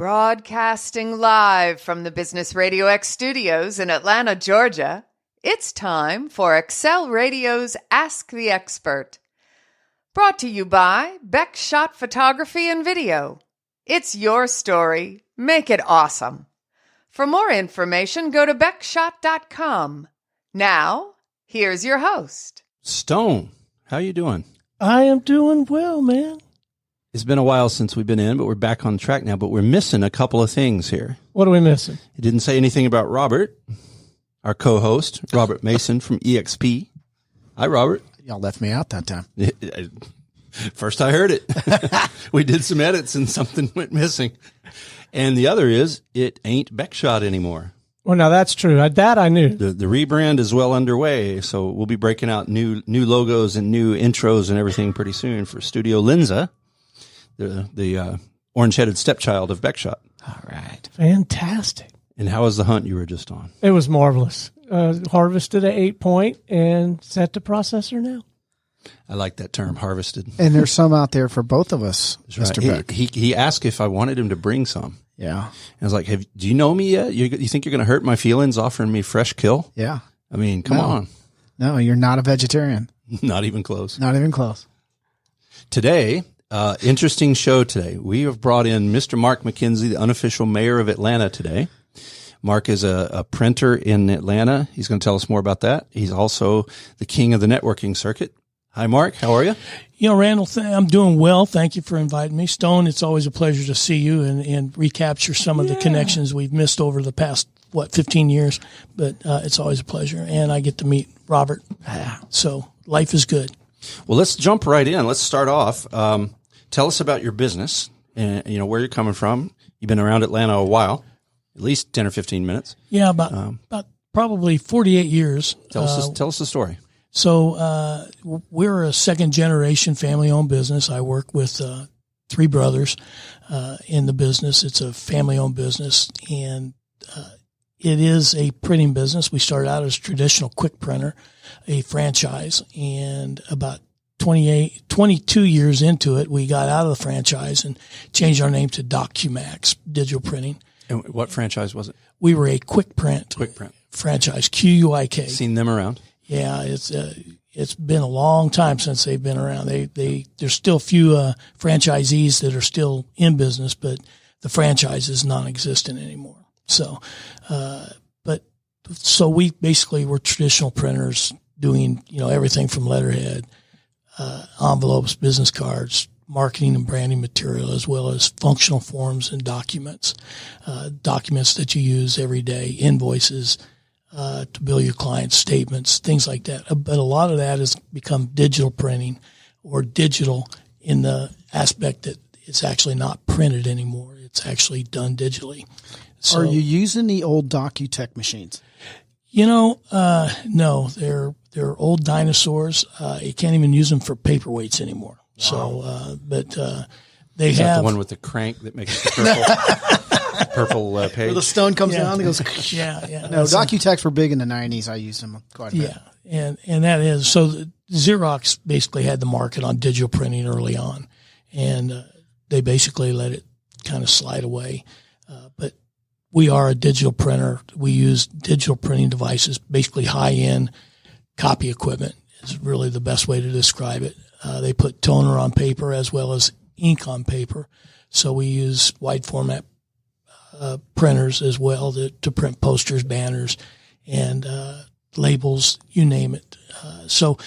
Broadcasting live from the Business RadioX studios in Atlanta, Georgia, it's time for Excel Radio's Ask the Expert. Brought to you by Beckshot Photography and Video. It's your story. Make it awesome. For more information, go to beckshot.com. Now, here's your host. Stone, how you doing? I am doing well, man. It's been a while since we've been in, but we're back on track now. But we're missing a couple of things here. What are we missing? You didn't say anything about Robert, our co-host, Robert Mason from EXP. Hi, Robert. Y'all left me out that time. First I heard it. We did some edits and something went missing. And the other is, it ain't Beckshot anymore. Well, now that's true. That I knew. The rebrand is well underway, so we'll be breaking out new logos and new intros and everything pretty soon for Studio Linza, the orange-headed stepchild of Beckshot. All right. Fantastic. And how was the hunt you were just on? It was marvelous. Harvested at 8 point and set to processor now. I like that term, harvested. And there's some out there for both of us, That's Mr. right. Beck. He asked if I wanted him to bring some. Yeah. And I was like, do you know me yet? You think you're going to hurt my feelings offering me fresh kill? Yeah. I mean, come on. No, you're not a vegetarian. Not even close. Not even close. Today, interesting show today. We have brought in Mr. Mark McKenzie, the unofficial mayor of Atlanta today. Mark is a printer in Atlanta. He's going to tell us more about that. He's also the king of the networking circuit. Hi, Mark. How are you? You know, Randall, I'm doing well. Thank you for inviting me. Stone, it's always a pleasure to see you and recapture some of the connections we've missed over the past, 15 years. But it's always a pleasure. And I get to meet Robert. So life is good. Well, let's jump right in. Let's start off. Tell us about your business and, where you're coming from. You've been around Atlanta a while, at least 10 or 15 minutes. Yeah, about probably 48 years. Tell us the story. So we're a second-generation family-owned business. I work with 3 brothers in the business. It's a family-owned business, and it is a printing business. We started out as a traditional quick printer, a franchise, and about 22 years into it, we got out of the franchise and changed our name to Docqmax Digital Printing. And what franchise was it? We were a quick print franchise, QUIK. Seen them around? Yeah, it's been a long time since they've been around. There's still a few franchisees that are still in business, but the franchise is non-existent anymore. So, so we basically were traditional printers doing everything from letterhead, envelopes, business cards, marketing and branding material, as well as functional forms and documents that you use every day, invoices. To bill your clients, statements, things like that. But a lot of that has become digital printing, or digital in the aspect that it's actually not printed anymore. It's actually done digitally. So, are you using the old DocuTech machines? No, they're old dinosaurs. You can't even use them for paperweights anymore. Wow. So, but they Is have that the one with the crank that makes the purple. Purple page. Where the stone comes down and goes. Yeah. No, DocuTechs were big in the 90s. I used them quite a bit. Yeah, and that is so. Xerox basically had the market on digital printing early on, and they basically let it kind of slide away. But we are a digital printer. We use digital printing devices, basically high-end copy equipment is really the best way to describe it. They put toner on paper as well as ink on paper, so we use wide format printers as well to print posters, banners, and labels, you name it. So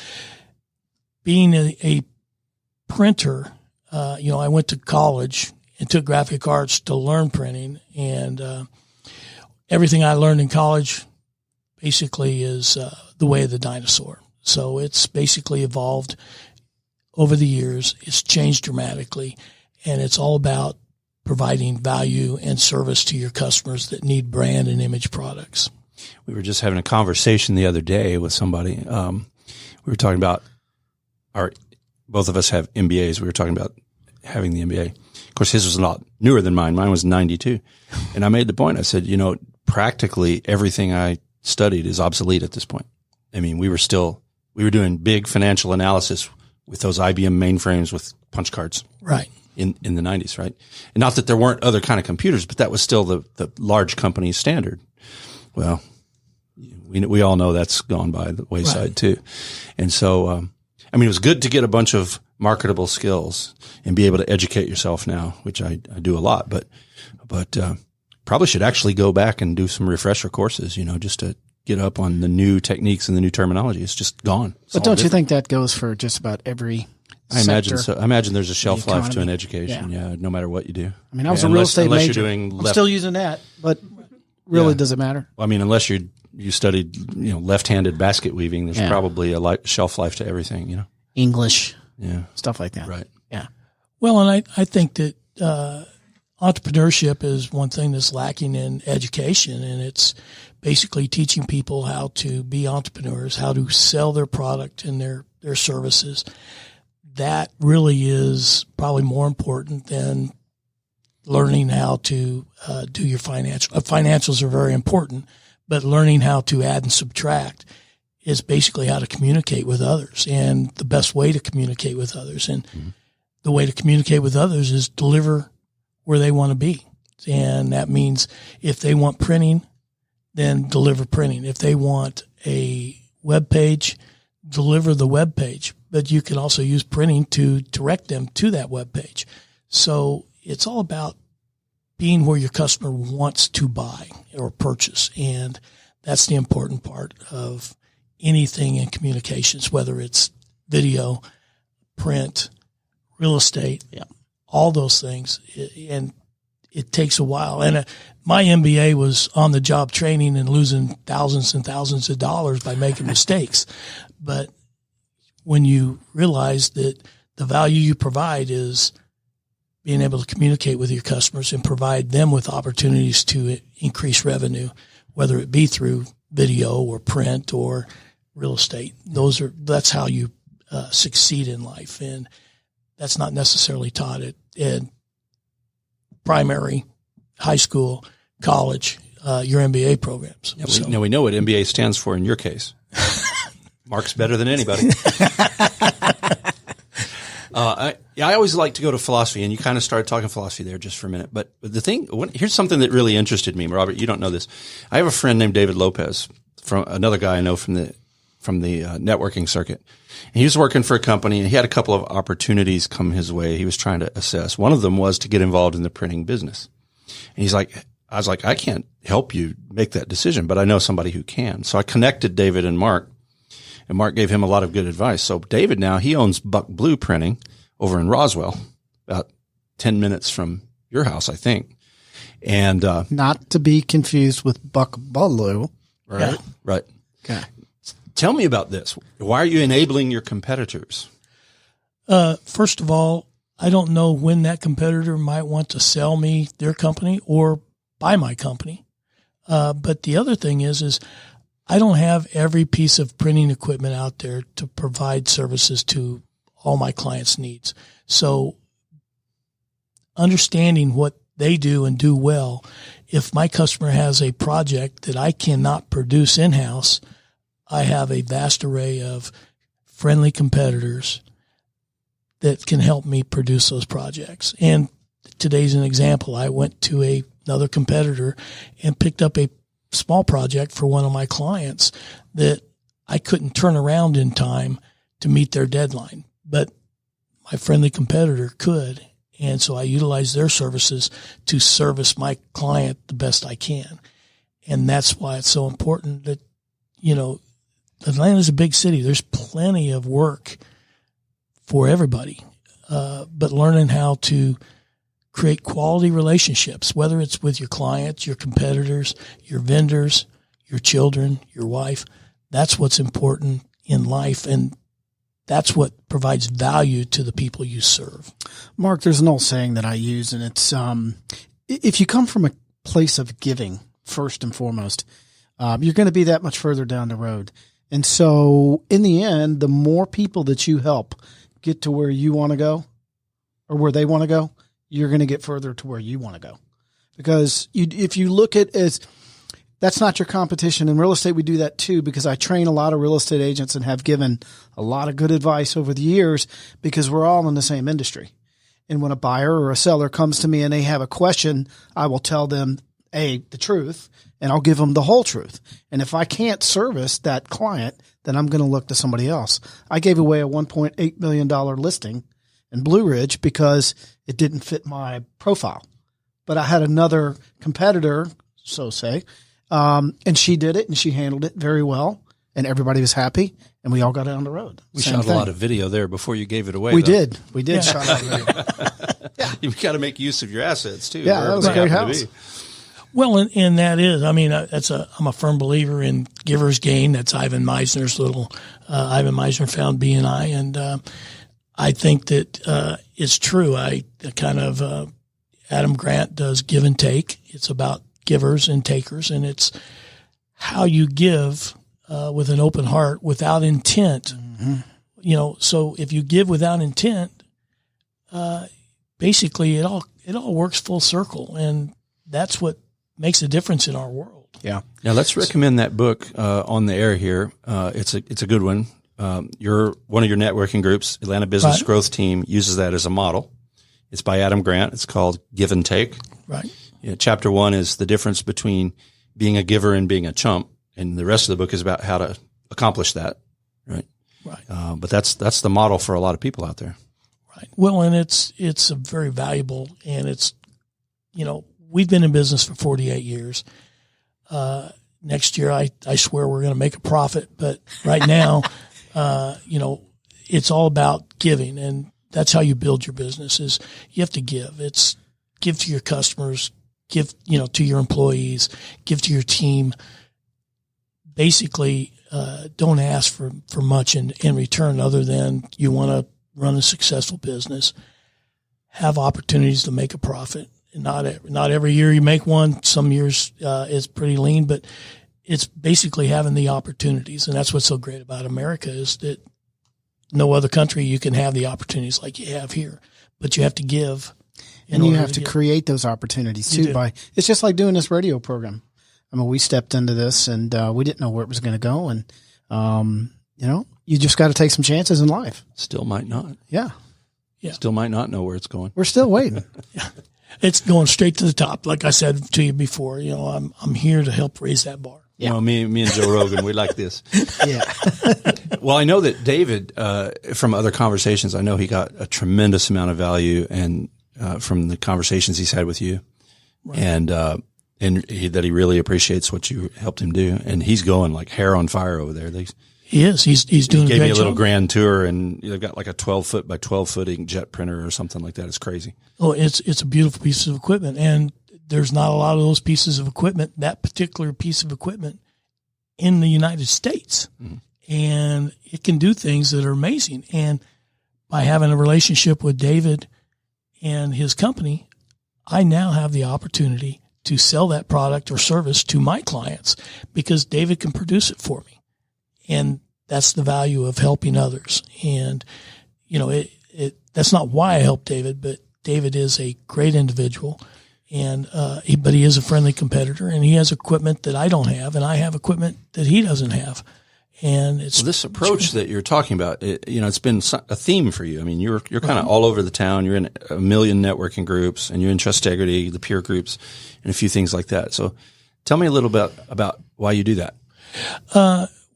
being a printer, I went to college and took graphic arts to learn printing, and everything I learned in college basically is the way of the dinosaur. So it's basically evolved over the years. It's changed dramatically, and it's all about providing value and service to your customers that need brand and image products. We were just having a conversation the other day with somebody. We were talking about both of us have MBAs. We were talking about having the MBA. Of course, his was a lot newer than mine. Mine was 92. And I made the point. I said, practically everything I studied is obsolete at this point. I mean, we were doing big financial analysis with those IBM mainframes with punch cards. Right. in the 90s, right? And not that there weren't other kind of computers, but that was still the large company standard. Well, we all know that's gone by the wayside too. And so, I mean, it was good to get a bunch of marketable skills and be able to educate yourself now, which I do a lot, but probably should actually go back and do some refresher courses, just to get up on the new techniques and the new terminology. It's just gone. But don't you think that goes for just about every I imagine sector? so. I imagine there's a shelf The life to economy. an education. Yeah. No matter what you do. I mean, I was a real estate unless major. You're doing I'm still using that, but really does it matter? Well, I mean, unless you studied, left-handed basket weaving, there's probably a shelf life to everything, English, Yeah. stuff like that. Right. Yeah. Well, and I think that entrepreneurship is one thing that's lacking in education, and it's basically teaching people how to be entrepreneurs, how to sell their product and their services. That really is probably more important than learning how to do your financials are very important, but learning how to add and subtract is basically how to communicate with others and the best way to communicate with others. And the way to communicate with others is deliver where they want to be. And that means if they want printing, then deliver printing. If they want a web page, deliver the web page. But you can also use printing to direct them to that web page. So it's all about being where your customer wants to buy or purchase. And that's the important part of anything in communications, whether it's video, print, real estate, all those things. And it takes a while. And my MBA was on the job training and losing thousands and thousands of dollars by making mistakes. But when you realize that the value you provide is being able to communicate with your customers and provide them with opportunities to increase revenue, whether it be through video or print or real estate, that's how you succeed in life. And that's not necessarily taught at primary, high school, college, your MBA programs. Now we know what MBA stands for in your case. Mark's better than anybody. I always like to go to philosophy, and you kind of started talking philosophy there just for a minute. But here's something that really interested me, Robert. You don't know this. I have a friend named David Lopez, from another guy I know from the networking circuit. And he was working for a company, and he had a couple of opportunities come his way. He was trying to assess. One of them was to get involved in the printing business. And I was like, I can't help you make that decision, but I know somebody who can. So I connected David and Mark. And Mark gave him a lot of good advice. So David now, he owns Buck Blue Printing over in Roswell, about 10 minutes from your house, I think. And not to be confused with Buck Blue. Right. Yeah. Right. Okay. Tell me about this. Why are you enabling your competitors? First of all, I don't know when that competitor might want to sell me their company or buy my company. But the other thing is I don't have every piece of printing equipment out there to provide services to all my clients' needs. So understanding what they do and do well, if my customer has a project that I cannot produce in-house, I have a vast array of friendly competitors that can help me produce those projects. And today's an example. I went to another competitor and picked up a small project for one of my clients that I couldn't turn around in time to meet their deadline, but my friendly competitor could. And so I utilized their services to service my client the best I can. And that's why it's so important that, Atlanta's a big city. There's plenty of work for everybody. But learning how to create quality relationships, whether it's with your clients, your competitors, your vendors, your children, your wife, that's what's important in life. And that's what provides value to the people you serve. Mark, there's an old saying that I use, and it's, if you come from a place of giving first and foremost, you're going to be that much further down the road. And so in the end, the more people that you help get to where you want to go or where they want to go, you're going to get further to where you want to go. Because if you look at that's not your competition. In real estate, we do that too, because I train a lot of real estate agents and have given a lot of good advice over the years because we're all in the same industry. And when a buyer or a seller comes to me and they have a question, I will tell them, the truth, and I'll give them the whole truth. And if I can't service that client, then I'm going to look to somebody else. I gave away a $1.8 million listing in Blue Ridge because it didn't fit my profile. But I had another competitor, and she did it and she handled it very well. And everybody was happy, and we all got down the road. We shot a lot of video there before you gave it away. We did shot a lot of video. You've got to make use of your assets too. Yeah, that was a great house. Well, and that is, I mean, I'm a firm believer in giver's gain. That's Ivan Meisner's Ivan Meisner found BNI. And, I think that, it's true. Adam Grant does give and take. It's about givers and takers, and it's how you give, with an open heart without intent. Mm-hmm. So if you give without intent, basically it all works full circle. And that's what makes a difference in our world. Yeah. Now let's recommend that book, on the air here. It's a good one. One of your networking groups, Atlanta Business Growth Team, uses that as a model. It's by Adam Grant. It's called Give and Take. Right. Chapter 1 is the difference between being a giver and being a chump. And the rest of the book is about how to accomplish that. Right. Right. But that's the model for a lot of people out there. Right. Well, and it's a very valuable, and it's, we've been in business for 48 years. Next year, I swear we're going to make a profit, but right now, it's all about giving, and that's how you build your business. Is you have to give. It's give to your customers, give, to your employees, give to your team. Basically, don't ask for much in return other than you want to run a successful business, have opportunities to make a profit. Not every year you make one. Some years, it's pretty lean, but it's basically having the opportunities. And that's what's so great about America is that no other country you can have the opportunities like you have here, but you have to give. And you have to create those opportunities too it's just like doing this radio program. I mean, we stepped into this and, we didn't know where it was going to go. And, you just got to take some chances in life. Still might not. Yeah. Still might not know where it's going. We're still waiting. It's going straight to the top. Like I said to you before, I'm here to help raise that bar. Yeah. Well, me and Joe Rogan, we like this. Yeah. Well, I know that David, from other conversations, I know he got a tremendous amount of value and, from the conversations he's had with you. Right. And that he really appreciates what you helped him do. And he's going like hair on fire over there. He is. He's doing a great job. He gave me a little grand tour, and they've got like a 12-foot by 12-foot inkjet printer or something like that. It's crazy. Oh, it's a beautiful piece of equipment, and there's not a lot of those pieces of equipment, that particular piece of equipment, in the United States. Mm-hmm. And it can do things that are amazing. And by having a relationship with David and his company, I now have the opportunity to sell that product or service to my clients because David can produce it for me. And that's the value of helping others. And, that's not why I helped David, but David is a great individual and, but he is a friendly competitor and he has equipment that I don't have and I have equipment that he doesn't have. And it's this approach that you're talking about, it's been a theme for you. I mean, you're kind of all over the town. You're in a million networking groups and you're in Trustegrity, the peer groups and a few things like that. So tell me a little bit about why you do that.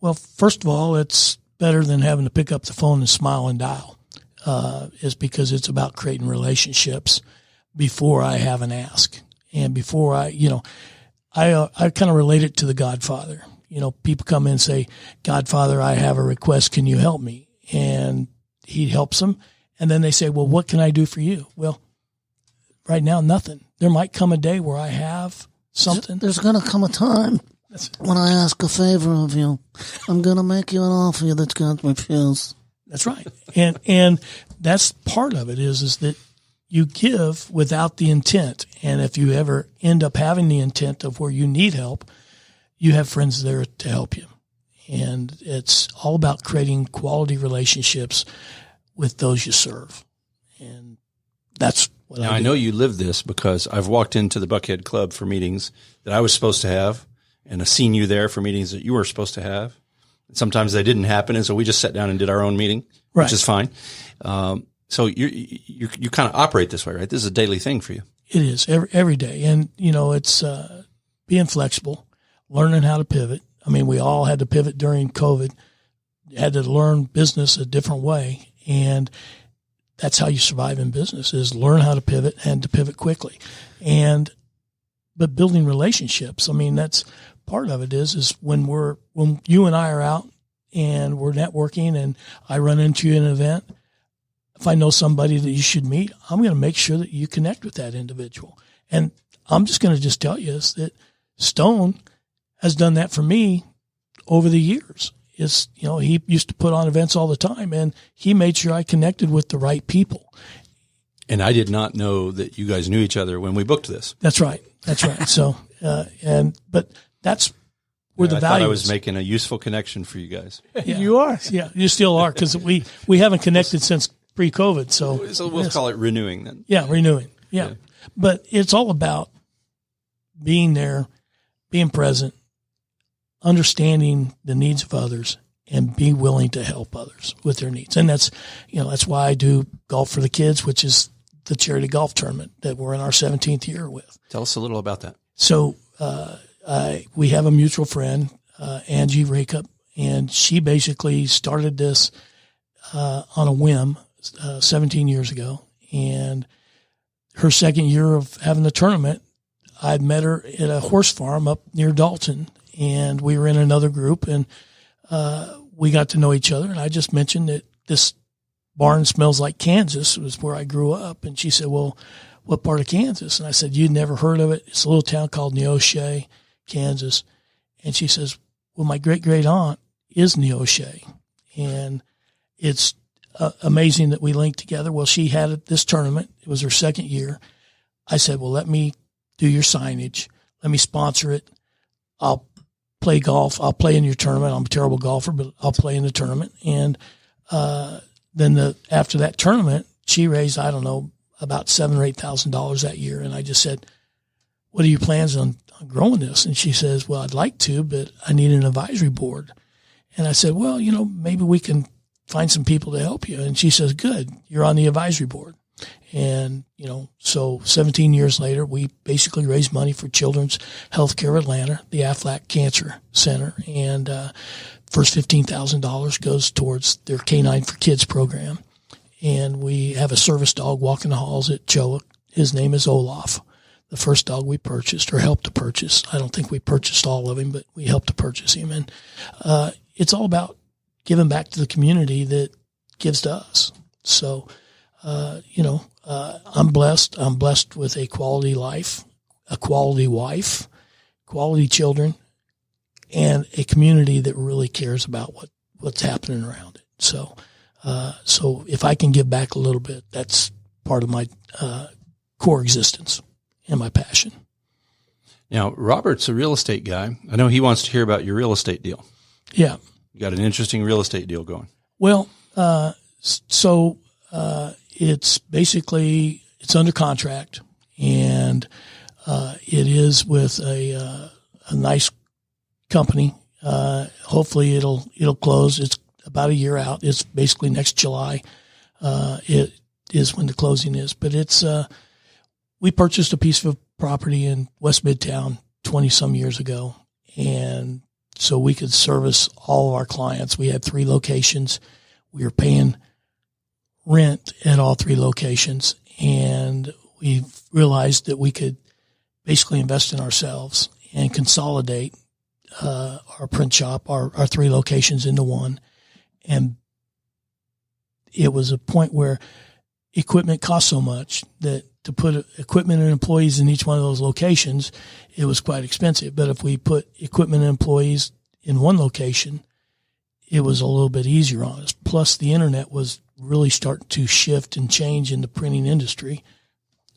Well, first of all, it's better than having to pick up the phone and smile and dial, is because it's about creating relationships before I have an ask. And before I kind of relate it to the Godfather. People come in and say, Godfather, I have a request. Can you help me? And he helps them. And then they say, well, what can I do for you? Well, right now, nothing. There might come a day where I have something. There's going to come a time when I ask a favor of you. I'm going to make you an offer that's got my feels. That's right. And that's part of it is that you give without the intent. And if you ever end up having the intent of where you need help, you have friends there to help you. And it's all about creating quality relationships with those you serve. And that's what I do. I know you live this because I've walked into the Buckhead Club for meetings that I was supposed to have, and I've seen you there for meetings that you were supposed to have. Sometimes they didn't happen, and so we just sat down and did our own meeting, which is fine. So you kind of operate this way, right? This is a daily thing for you. It is every day. And, it's being flexible, learning how to pivot. I mean, we all had to pivot during COVID, had to learn business a different way. And that's how you survive in business, is learn how to pivot and to pivot quickly. But building relationships, I mean, that's part of it is when you and I are out and we're networking and I run into you in an event, if I know somebody that you should meet, I'm going to make sure that you connect with that individual. And I'm just going to tell you is that Stone has done that for me over the years. He used to put on events all the time, and he made sure I connected with the right people. And I did not know that you guys knew each other when we booked this. That's right. So, but that's where the I value thought I was is. Making a useful connection for you guys. Yeah. You are. Yeah, you still are, because we haven't connected since pre-COVID. So we'll call it renewing then. Yeah, renewing. Yeah. But it's all about being there, being present, understanding the needs of others, and be willing to help others with their needs. And that's why I do Golf for the Kids, which is the charity golf tournament that we're in our 17th year with. Tell us a little about that. So, we have a mutual friend, Angie Rakup, and she basically started this, on a whim, 17 years ago. And her second year of having the tournament, I'd met her at a horse farm up near Dalton, and we were in another group, and we got to know each other. And I just mentioned that this barn smells like Kansas. It was where I grew up. And she said, well, what part of Kansas? And I said, you'd never heard of it. It's a little town called Neosho, Kansas. And she says, well, my great aunt is Neosho. And it's amazing that we linked together. Well, she had this tournament. It was her second year. I said, well, let me do your signage. Let me sponsor it. I'll play golf. I'll play in your tournament. I'm a terrible golfer, but I'll play in the tournament. And then after that tournament, she raised, I don't know, about $7,000 or $8,000 that year. And I just said, what are your plans on growing this? And she says, well, I'd like to, but I need an advisory board. And I said, well, maybe we can find some people to help you. And she says, good, you're on the advisory board. And, so 17 years later, we basically raised money for Children's Healthcare Atlanta, the Aflac Cancer Center. And first $15,000 goes towards their Canine for Kids program. And we have a service dog walking the halls at Choa. His name is Olaf, the first dog we purchased or helped to purchase. I don't think we purchased all of him, but we helped to purchase him. And it's all about giving back to the community that gives to us. So, I'm blessed. I'm blessed with a quality life, a quality wife, quality children, and a community that really cares about what's happening around it. So if I can give back a little bit, that's part of my core existence and my passion. Now, Robert's a real estate guy. I know he wants to hear about your real estate deal. Yeah. You got an interesting real estate deal going. Well, it's basically, it's under contract, and it is with a nice company. Hopefully it'll close. It's about a year out. It's basically next July. It is when the closing is, but it's, we purchased a piece of property in West Midtown 20 some years ago. And so we could service all of our clients. We had 3 locations. We were paying rent at all 3 locations. And we realized that we could basically invest in ourselves and consolidate our print shop, our 3 locations into one. And it was a point where equipment cost so much that to put equipment and employees in each one of those locations, it was quite expensive. But if we put equipment and employees in one location, it was a little bit easier on us. Plus, the internet was really starting to shift and change in the printing industry.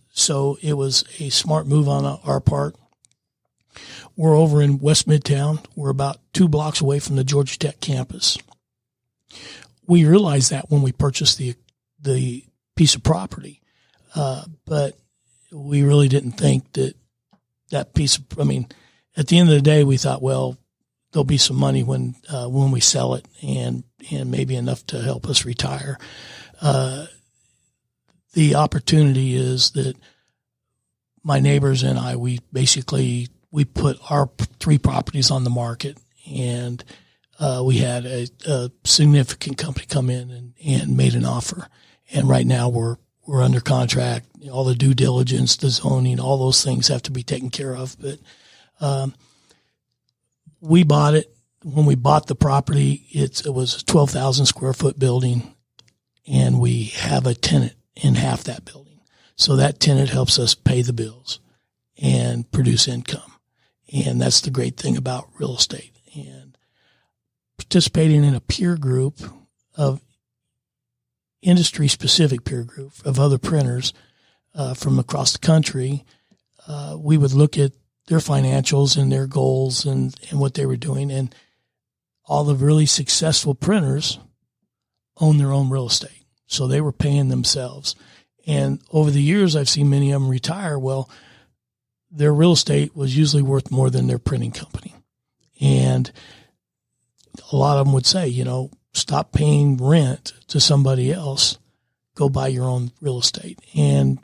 So it was a smart move on our part. We're over in West Midtown. We're about 2 blocks away from the Georgia Tech campus. We realized that when we purchased the piece of property, but we really didn't think that piece of, at the end of the day, we thought, well, there'll be some money when we sell it and maybe enough to help us retire. the opportunity is that my neighbors and I, we put our 3 properties on the market, and we had a significant company come in and made an offer. And right now we're under contract. All the due diligence, the zoning, all those things have to be taken care of. But we bought it. When we bought the property, it was a 12,000 square foot building, and we have a tenant in half that building. So that tenant helps us pay the bills and produce income. And that's the great thing about real estate. And participating in a peer group of industry-specific peer group of other printers from across the country, we would look at their financials and their goals and what they were doing. And all the really successful printers own their own real estate. So they were paying themselves. And over the years, I've seen many of them retire. Well, their real estate was usually worth more than their printing company. And a lot of them would say, stop paying rent to somebody else, go buy your own real estate. And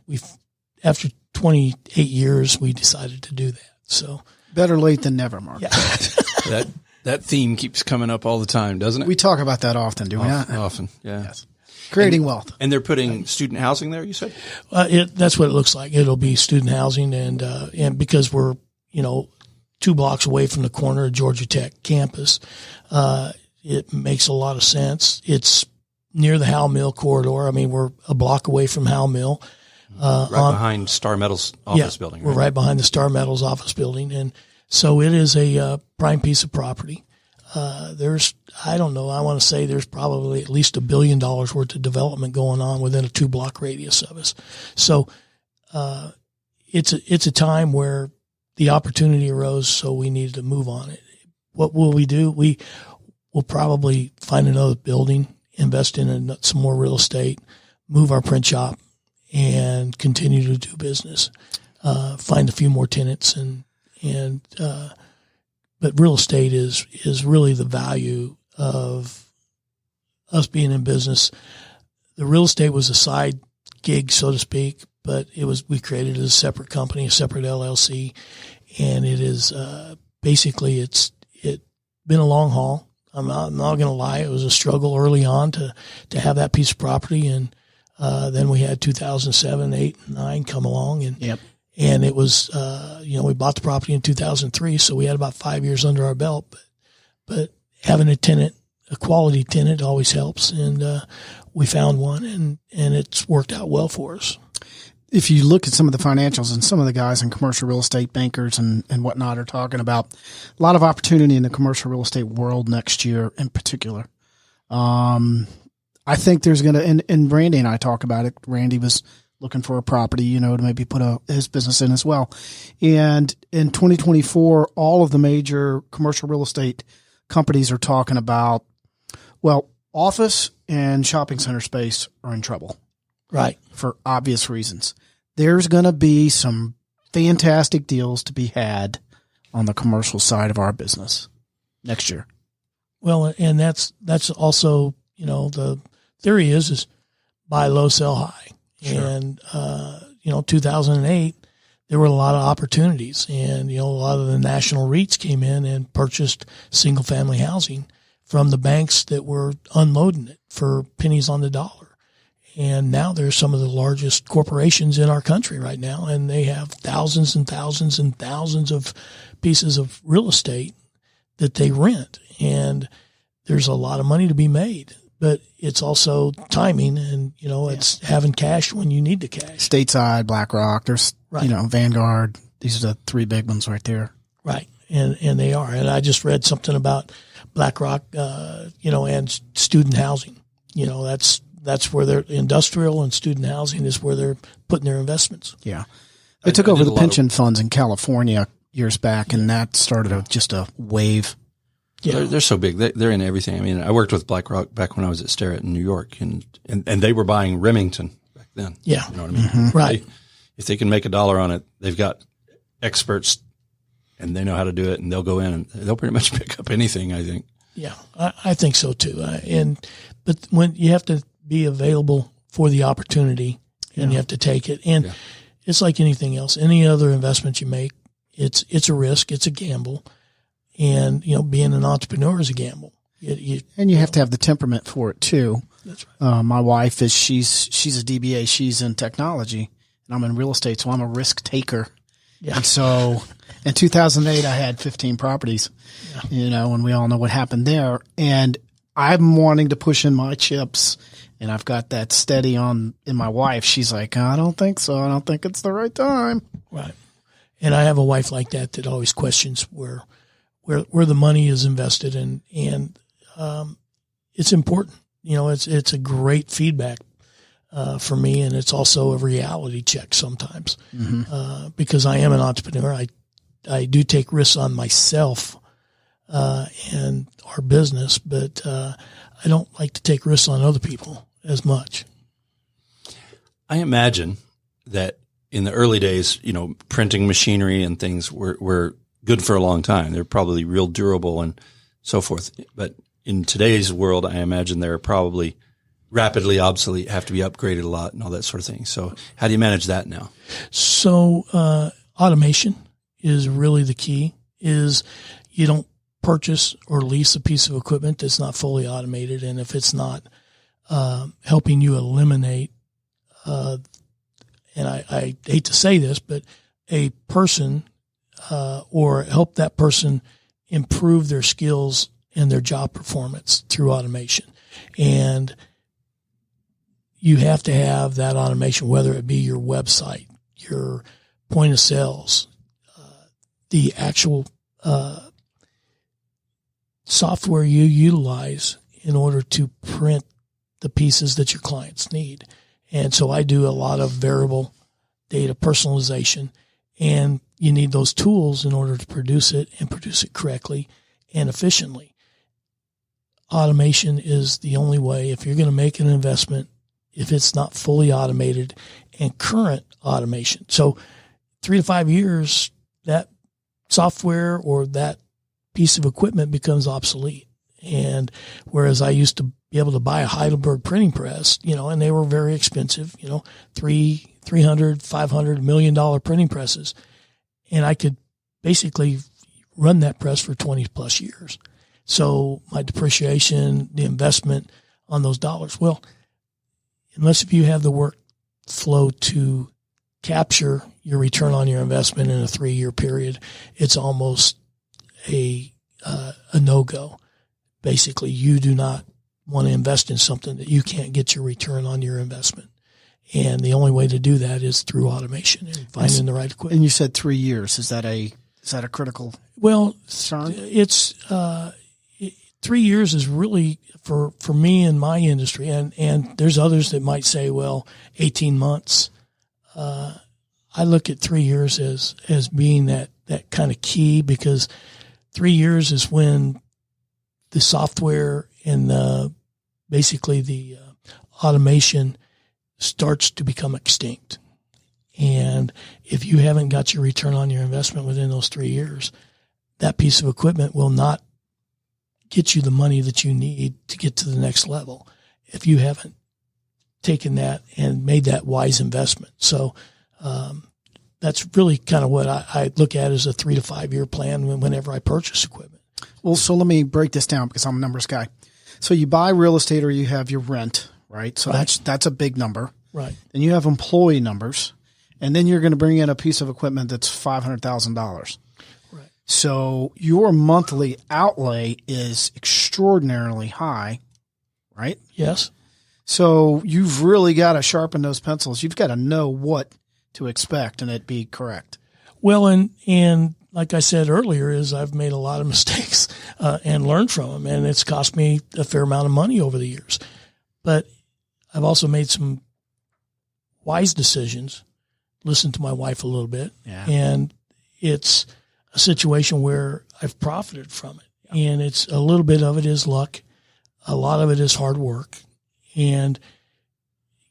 after 28 years, we decided to do that. So better late than never, Mark. Yeah. That theme keeps coming up all the time, doesn't it? We talk about that often, do we not? Often, yeah. Yes. Creating wealth. And they're putting student housing there, you said? That's what it looks like. It'll be student housing, and because we're, 2 blocks away from the corner of Georgia Tech campus, it makes a lot of sense. It's near the Howell Mill corridor. I mean, we're a block away from Howell Mill. Behind Star Metals office building. We're right behind the Star Metals office building. And so it is a prime piece of property. I don't know, I want to say there's probably at least $1 billion worth of development going on within a 2-block radius of us. So it's a time where the opportunity arose, so we needed to move on it. What will we do? We'll probably find another building, invest in some more real estate, move our print shop, and continue to do business. Find a few more tenants but real estate is really the value of us being in business. The real estate was a side gig, so to speak, but we created it as a separate company, a separate LLC, and it is basically it's been a long haul. I'm not going to lie. It was a struggle early on to have that piece of property. And then we had 2007, 8, and 9 come along. And, yep. And it was, we bought the property in 2003. So we had about 5 years under our belt, but having a quality tenant always helps. And, we found one and it's worked out well for us. If you look at some of the financials, and some of the guys in commercial real estate, bankers and whatnot, are talking about a lot of opportunity in the commercial real estate world next year in particular. I think there's going to, and Randy and I talk about it. Randy was looking for a property, to maybe put his business in as well. And in 2024, all of the major commercial real estate companies are talking about, well, office and shopping center space are in trouble. Right. For obvious reasons. There's going to be some fantastic deals to be had on the commercial side of our business next year. Well, and that's also, the theory is buy low, sell high. Sure. And, 2008, there were a lot of opportunities, and, a lot of the national REITs came in and purchased single family housing from the banks that were unloading it for pennies on the dollar. And now there's some of the largest corporations in our country right now, and they have thousands and thousands and thousands of pieces of real estate that they rent. And there's a lot of money to be made, but it's also timing and, it's having cash when you need the cash. Stateside, BlackRock, there's, right. Vanguard. These are the 3 big ones right there. Right. And they are. And I just read something about BlackRock, and student housing. That's where their industrial and student housing is where they're putting their investments. Yeah. They took over the pension funds in California years back, and that started just a wave. Yeah. They're so big. They're in everything. I mean, I worked with BlackRock back when I was at Starrett in New York, and they were buying Remington back then. Yeah. You know what I mean? Mm-hmm. Right. If they can make $1 on it, they've got experts and they know how to do it, and they'll go in and they'll pretty much pick up anything, I think. Yeah, I think so too. But when you have to be available for the opportunity and you have to take it. And it's like anything else. Any other investment you make, it's a risk. It's a gamble. And, being an entrepreneur is a gamble. And you have to have the temperament for it too. That's right. My wife she's a DBA. She's in technology, and I'm in real estate, so I'm a risk taker. Yeah. And so in 2008, I had 15 properties, and we all know what happened there. And I'm wanting to push in my chips, and I've got that steady in my wife. She's like, I don't think so. I don't think it's the right time. Right. And I have a wife like that always questions where the money is invested in, and it's important. It's a great feedback for me, and it's also a reality check sometimes because I am an entrepreneur. I do take risks on myself and our business, but I don't like to take risks on other people as much. I imagine that in the early days, printing machinery and things were good for a long time. They're probably real durable and so forth. But in today's world, I imagine they're probably rapidly obsolete, have to be upgraded a lot and all that sort of thing. So how do you manage that now? So automation is really the key. Is you don't purchase or lease a piece of equipment that's not fully automated, and if it's not helping you eliminate, and I hate to say this, but a person or help that person improve their skills and their job performance through automation. And you have to have that automation, whether it be your website, your point of sales, the actual software you utilize in order to print the pieces that your clients need. And so I do a lot of variable data personalization, and you need those tools in order to produce it and produce it correctly and efficiently. Automation is the only way. If you're going to make an investment, if it's not fully automated and current automation. So 3 to 5 years, that software or that piece of equipment becomes obsolete. And whereas I used to be able to buy a Heidelberg printing press, and they were very expensive, $300, $500 $1 million printing presses. And I could basically run that press for 20 plus years. So my depreciation, the investment on those dollars, unless if you have the workflow to capture your return on your investment in a 3-year period, it's almost a no-go. Basically, you do not want to invest in something that you can't get your return on your investment. And the only way to do that is through automation and finding the right equipment. And you said 3 years. Is that a critical? Well, sign? It's 3 years is really for me in my industry, and there's others that might say, 18 months. I look at 3 years as being that kind of key, because 3 years is when the software and basically the automation starts to become extinct. And if you haven't got your return on your investment within those 3 years, that piece of equipment will not get you the money that you need to get to the next level if you haven't taken that and made that wise investment. So that's really kind of what I look at as a 3 to 5 year plan whenever I purchase equipment. Well, so let me break this down because I'm a numbers guy. So you buy real estate or you have your rent, right? So Right. that's a big number. Right. Then you have employee numbers, and then you're going to bring in a piece of equipment that's $500,000. Right. So your monthly outlay is extraordinarily high, right? Yes. So you've really got to sharpen those pencils. You've got to know what to expect and it be correct. Well, and like I said earlier, is I've made a lot of mistakes and learned from them, and it's cost me a fair amount of money over the years. But I've also made some wise decisions, listened to my wife a little bit, and it's a situation where I've profited from it. And it's a little bit of it is luck. A lot of it is hard work. And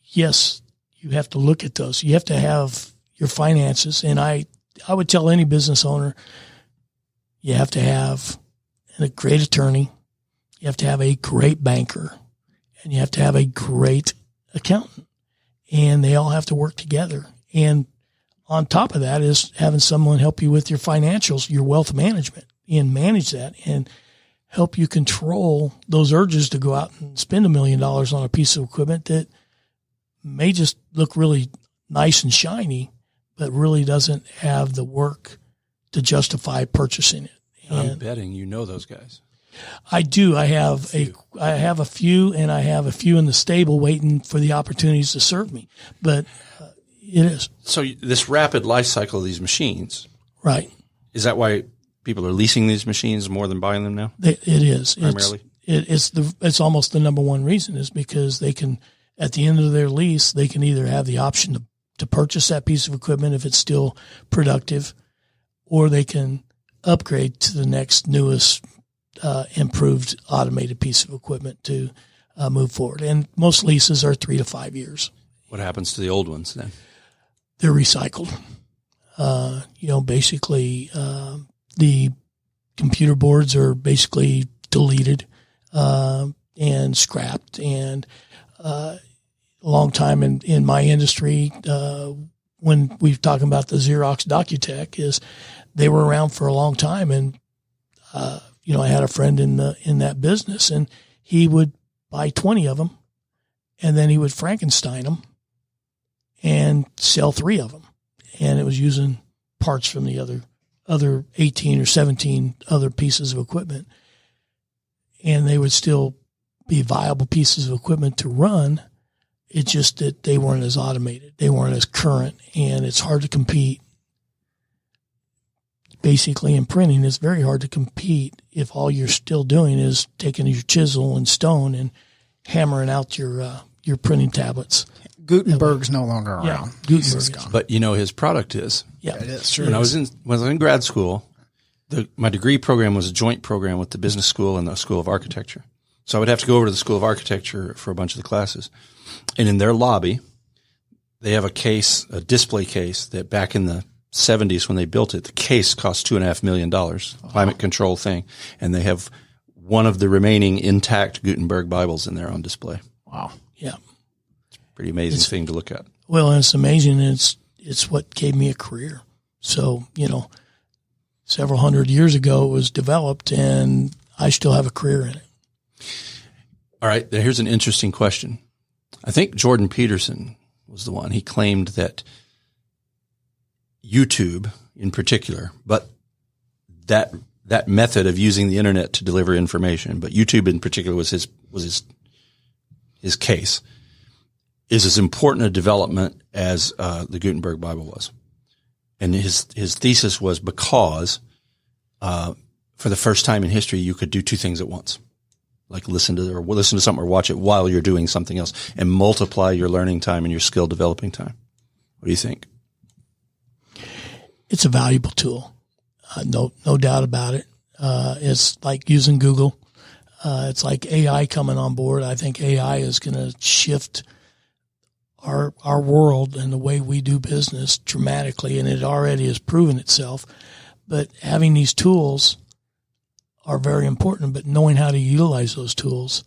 yes, you have to look at those. You have to have your finances. And I would tell any business owner, you have to have a great attorney. You have to have a great banker, and you have to have a great accountant. and they all have to work together. And on top of that is having someone help you with your financials, your wealth management, and manage that and help you control those urges to go out and spend $1 million on a piece of equipment that may just look really nice and shiny, but really doesn't have the work to justify purchasing it. I'm betting you know those guys. I do. I have a few, and I have a few in the stable waiting for the opportunities to serve me. But it is. So this rapid life cycle of these machines, right? Is that why people are leasing these machines more than buying them now? It is primarily. It's almost the number one reason is because they can, at the end of their lease, they can either have the option to purchase that piece of equipment if it's still productive, or they can upgrade to the next newest improved automated piece of equipment to move forward. And most leases are 3 to 5 years. What happens to the old ones then? They're recycled. Basically, the computer boards are basically deleted and scrapped. And a long time in my industry, when we've talking about the Xerox Docqtech, is they were around for a long time. And I had a friend in that business, and he would buy 20 of them, and then he would Frankenstein them and sell 3 of them. And it was using parts from the other 18 or 17 other pieces of equipment. And they would still be viable pieces of equipment to run. It's just that they weren't as automated. They weren't as current, and it's hard to compete. Basically, in printing, it's very hard to compete if all you're still doing is taking your chisel and stone and hammering out your printing tablets. Gutenberg's no longer around. Yeah, Gutenberg's gone. But his product is. Yeah, it is true. When I was in grad school, my degree program was a joint program with the business school and the School of Architecture. So I would have to go over to the School of Architecture for a bunch of the classes. And in their lobby, they have a display case that back in the 70s when they built it, the case cost $2.5 million, climate control thing. And they have one of the remaining intact Gutenberg Bibles in there on display. Wow. Yeah. Pretty amazing thing to look at. Well, and it's amazing. It's what gave me a career. So, several hundred years ago it was developed, and I still have a career in it. All right. Here's an interesting question. I think Jordan Peterson was the one. He claimed that YouTube in particular, but that method of using the internet to deliver information, but YouTube in particular was his case, is as important a development as the Gutenberg Bible was. And his thesis was because for the first time in history, you could do 2 things at once. Like listen to something or watch it while you're doing something else, and multiply your learning time and your skill developing time. What do you think? It's a valuable tool. No doubt about it. It's like using Google. It's like AI coming on board. I think AI is going to shift our world and the way we do business dramatically, and it already has proven itself. But having these tools are very important, but knowing how to utilize those tools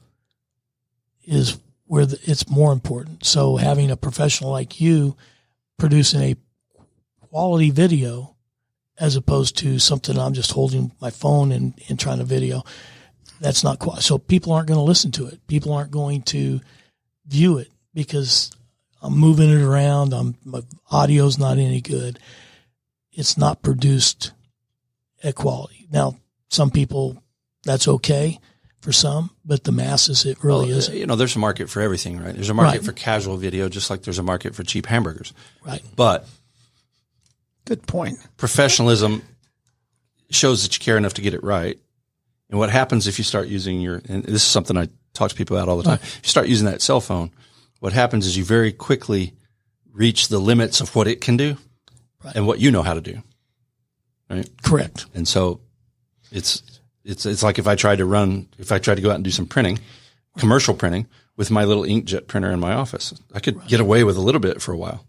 is where it's more important. So having a professional like you producing a quality video as opposed to something I'm just holding my phone and trying to video, that's not quality. So people aren't going to listen to it. People aren't going to view it because I'm moving it around. My audio's not any good. It's not produced at quality. Now, some people, that's okay for some, but the masses, it really isn't. There's a market for everything, right? There's a market for casual video, just like there's a market for cheap hamburgers. Right. But good point. Professionalism shows that you care enough to get it right. And what happens if you start using and this is something I talk to people about all the time. If you start using that cell phone, what happens is you very quickly reach the limits of what it can do and what you know how to do. Right? Correct. And so it's like if I tried to go out and do some printing, commercial printing with my little inkjet printer in my office, I could get away with a little bit for a while,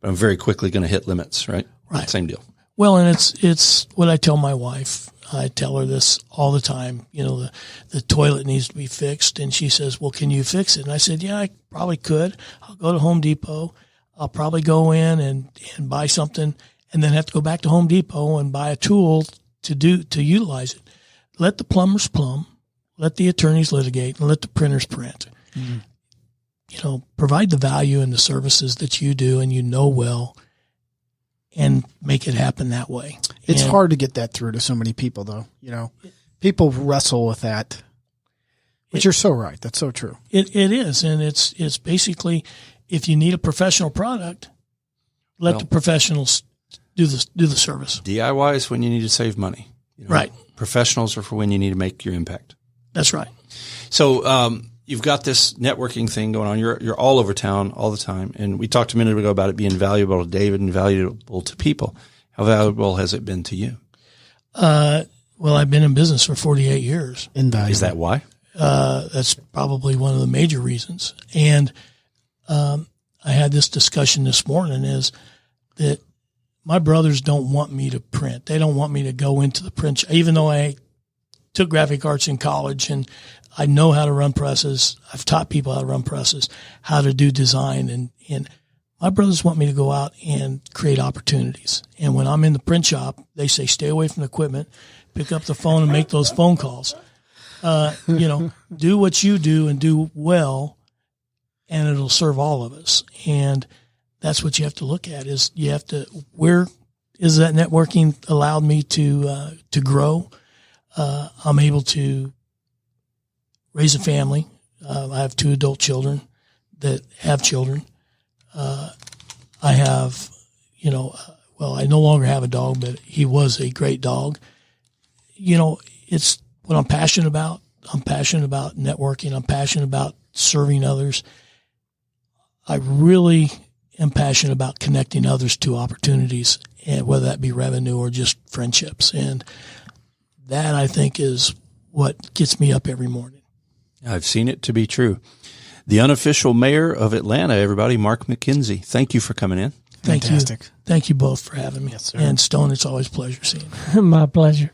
but I'm very quickly going to hit limits, right? Right. Same deal. Well, and it's what I tell my wife. I tell her this all the time. You know, the toilet needs to be fixed. And she says, well, can you fix it? And I said, yeah, I probably could. I'll go to Home Depot. I'll probably go in and buy something and then have to go back to Home Depot and buy a tool to utilize it. Let the plumbers plumb, let the attorneys litigate, and let the printers print. Mm-hmm. You know, provide the value and the services that you do and you know well, and make it happen that way. It's hard to get that through to so many people, though. You know, people wrestle with that. But you're so right. That's so true. It is, and it's basically, if you need a professional product, let the professionals do the service. DIY is when you need to save money. You know? Right. Professionals are for when you need to make your impact. That's right. So you've got this networking thing going on. You're all over town all the time, and we talked a minute ago about it being valuable to David and valuable to people. How valuable has it been to you? Well, I've been in business for 48 years. Invaluable. Is that why? That's probably one of the major reasons. And I had this discussion this morning, is that my brothers don't want me to print. They don't want me to go into the print, even though I took graphic arts in college and I know how to run presses. I've taught people how to run presses, how to do design. And my brothers want me to go out and create opportunities. And when I'm in the print shop, they say, stay away from the equipment, pick up the phone and make those phone calls. You know, do what you do and do well, and it'll serve all of us. And that's what you have to look at, is you have to, where is that networking allowed me to grow? I'm able to raise a family. I have 2 adult children that have children. I have, you know, well, I no longer have a dog, but he was a great dog. You know, it's what I'm passionate about. I'm passionate about networking. I'm passionate about serving others. I really am passionate about connecting others to opportunities, and whether that be revenue or just friendships. And that, I think, is what gets me up every morning. I've seen it to be true. The unofficial mayor of Atlanta, everybody, Mark McKenzie. Thank you for coming in. Thank you. Thank you both for having me. Yes, sir. And Stone, it's always a pleasure seeing you. My pleasure.